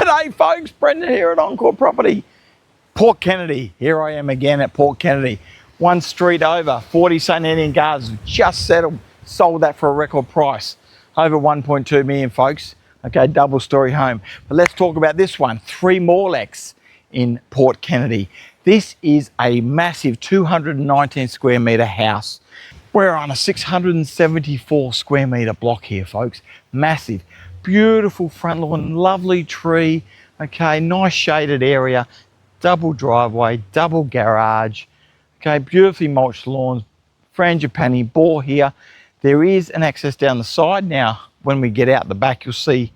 G'day folks, Brendan here at Encore Property. Port Kennedy, here I am again at Port Kennedy. One street over, 40 St. Anthony Gardens, just settled, sold that for a record price. Over 1.2 million folks. Okay, double story home. But let's talk about this one, 3 Morlaix in Port Kennedy. This is a massive 219 square metre house. We're on a 674 square metre block here folks, massive. Beautiful front lawn, lovely tree, okay, nice shaded area, double driveway, double garage, okay, beautifully mulched lawns, frangipani, bore here. There is an access down the side. Now, when we get out the back, you'll see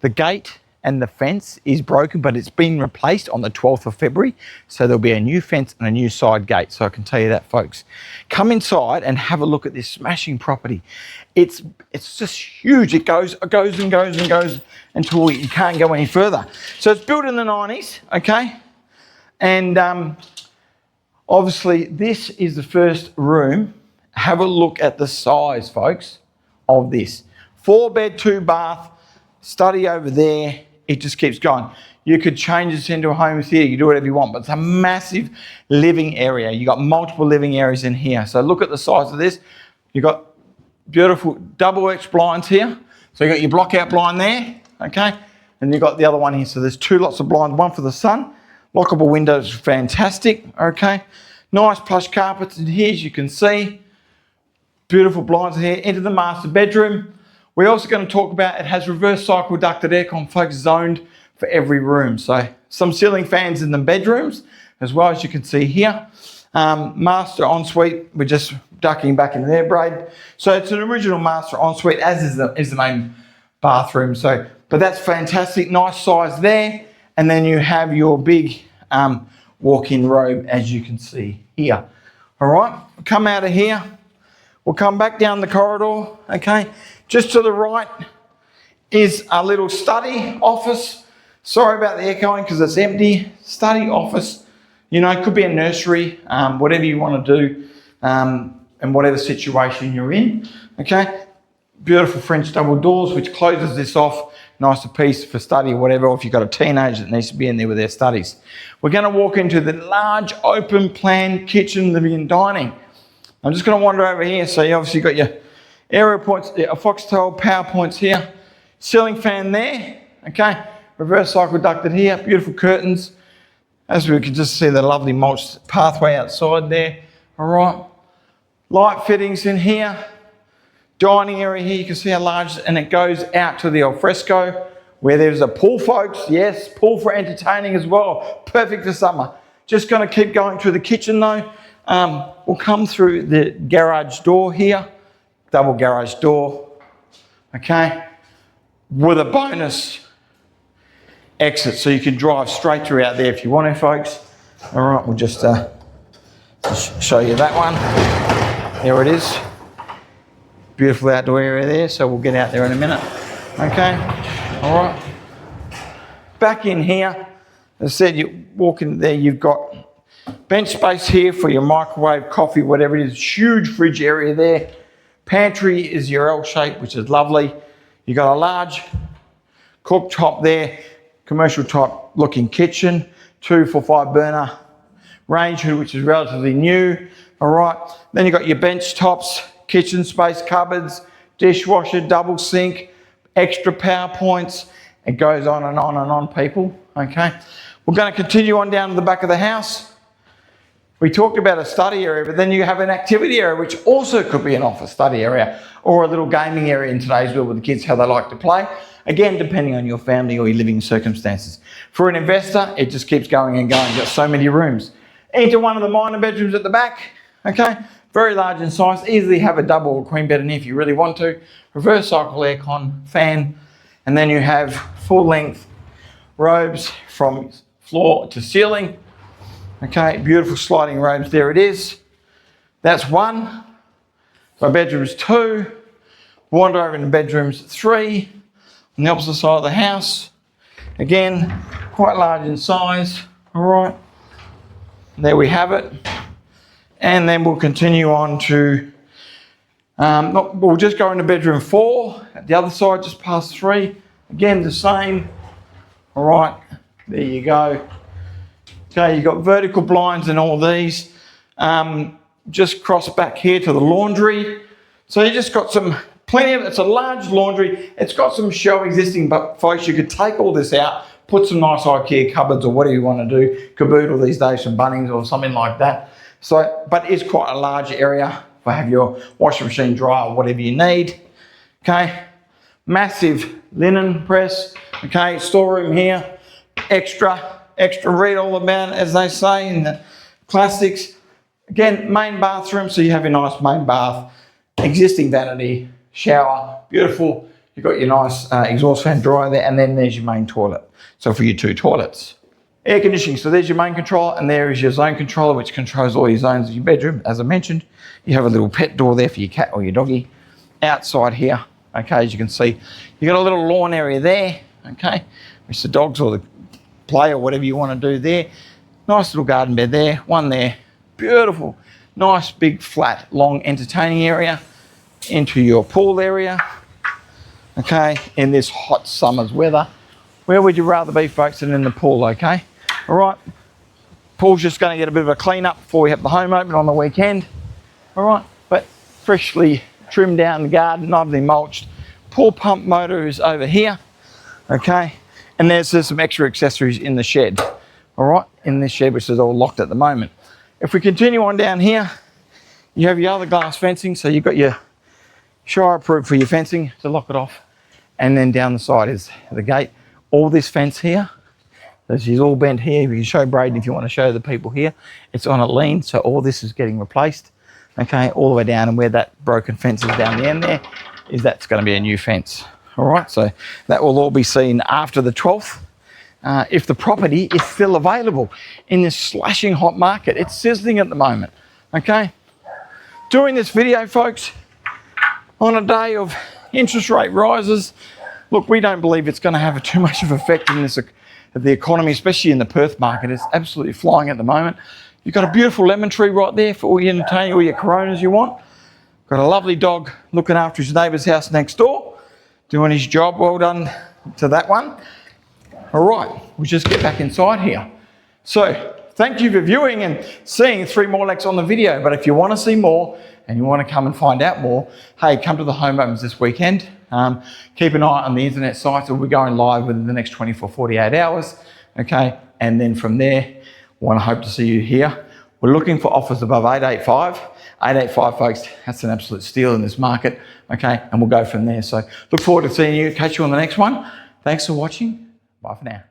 the gate and the fence is broken, but it's been replaced on the 12th of February. So there'll be a new fence and a new side gate. So I can tell you that, folks. Come inside and have a look at this smashing property. It's just huge. It goes and goes and goes until you can't go any further. So it's built in the 90s, okay? And obviously this is the first room. Have a look at the size, folks, of this. 4 bed, 2 bath, study over there. It just keeps going. You could change this into a home theatre, you do whatever you want, but it's a massive living area. You got multiple living areas in here. So look at the size of this. You've got beautiful double X blinds here. So you got your block out blind there, okay? And you've got the other one here. So there's 2 lots of blinds, one for the sun. Lockable windows, fantastic, okay? Nice plush carpets in here, as you can see. Beautiful blinds in here. Into the master bedroom. We're also going to talk about it has reverse cycle ducted aircon, folks, zoned for every room. So some ceiling fans in the bedrooms, as well as you can see here. Master ensuite, we're just ducking back into there, Braid. So it's an original master ensuite, as is the main bathroom. So, but that's fantastic, nice size there. And then you have your big walk-in robe, as you can see here. All right, come out of here. We'll come back down the corridor, okay? Just to the right is a little study office. Sorry about the echoing because it's empty. Study office, you know, it could be a nursery, whatever you want to do, and whatever situation you're in, okay? Beautiful French double doors, which closes this off. Nicer piece for study or whatever, or if you've got a teenager that needs to be in there with their studies. We're going to walk into the large open plan kitchen, living and dining. I'm just going to wander over here. So you obviously got your aerial points, a foxtail power points here, ceiling fan there, okay, reverse cycle ducted here, beautiful curtains, as we can just see the lovely mulched pathway outside there, all right, light fittings in here, dining area here, you can see how large, and it goes out to the al fresco, where there's a pool, folks, yes, pool for entertaining as well, perfect for summer. Just going to keep going through the kitchen though. We'll come through the garage door here, double garage door, okay, with a bonus exit, so you can drive straight through out there if you want to, folks. All right, we'll just show you that one. There it is. Beautiful outdoor area there, so we'll get out there in a minute, okay. All right, back in here, as I said, you walk in there, you've got bench space here for your microwave, coffee, whatever it is. Huge fridge area there. Pantry is your L shape, which is lovely. You got a large cooktop there, commercial type looking kitchen, 2 for 5 burner range hood, which is relatively new. All right. Then you got your bench tops, kitchen space, cupboards, dishwasher, double sink, extra power points. It goes on and on and on, people. Okay. We're going to continue on down to the back of the house. We talked about a study area, but then you have an activity area, which also could be an office study area or a little gaming area in today's world with the kids, how they like to play. Again, depending on your family or your living circumstances. For an investor, it just keeps going and going. You've got so many rooms. Into one of the minor bedrooms at the back, okay? Very large in size. Easily have a double or queen bed in here if you really want to. Reverse cycle aircon, fan, and then you have full length robes from floor to ceiling. Okay, beautiful sliding robes, there it is. That's 1. My bedroom's 2. Wander over into bedrooms 3. On the opposite side of the house. Again, quite large in size, all right. There we have it. And then we'll continue on to, we'll just go into bedroom 4. At the other side, just past 3. Again, the same. All right, there you go. Okay, you've got vertical blinds in all these. Just cross back here to the laundry. So you just got plenty of, it's a large laundry. It's got some show existing, but folks, you could take all this out, put some nice IKEA cupboards or whatever you want to do, caboodle these days from Bunnings or something like that. So, but it's quite a large area for have your washing machine, dryer, whatever you need. Okay, massive linen press. Okay, storeroom here, extra read all about it, as they say in the classics. Again, main bathroom, so you have your nice main bath, existing vanity, shower, beautiful. You've got your nice exhaust fan dryer there, and then there's your main toilet. So for your 2 toilets. Air conditioning, so there's your main controller, and there is your zone controller, which controls all your zones of your bedroom. As I mentioned, you have a little pet door there for your cat or your doggy. Outside here, okay, as you can see, you've got a little lawn area there, okay, which the dogs or the play or whatever you want to do there. Nice little garden bed there, one there. Beautiful, nice big flat long entertaining area. Into your pool area, okay, in this hot summer's weather. Where would you rather be, folks, than in the pool? Okay, all right, pool's just going to get a bit of a clean up before we have the home open on the weekend. All right, but freshly trimmed down the garden, nicely mulched. Pool pump motor is over here, okay, and there's some extra accessories in the shed. All right, in this shed, which is all locked at the moment. If we continue on down here, you have your other glass fencing, so you've got your Shire approved for your fencing to lock it off, and then down the side is the gate. All this fence here, this is all bent here. You can show Braden if you want to show the people here. It's on a lean, so all this is getting replaced. Okay, all the way down, and where that broken fence is down the end there, that's going to be a new fence. All right, so that will all be seen after the 12th. If the property is still available in this slashing hot market. It's sizzling at the moment, okay? Doing this video, folks, on a day of interest rate rises. Look, we don't believe it's going to have too much of an effect in the economy, especially in the Perth market. It's absolutely flying at the moment. You've got a beautiful lemon tree right there for all your entertaining, all your Coronas you want. Got a lovely dog looking after his neighbour's house next door, doing his job. Well done to that one. All right, we'll just get back inside here. So, thank you for viewing and seeing 3 Morlaix on the video. But if you want to see more and you want to come and find out more, hey, come to the home opens this weekend. Keep an eye on the internet sites. We'll be going live within the next 24, 48 hours. Okay, and then from there, want to hope to see you here. We're looking for offers above 885. 885, folks, that's an absolute steal in this market. Okay, and we'll go from there. So look forward to seeing you. Catch you on the next one. Thanks for watching. Bye for now.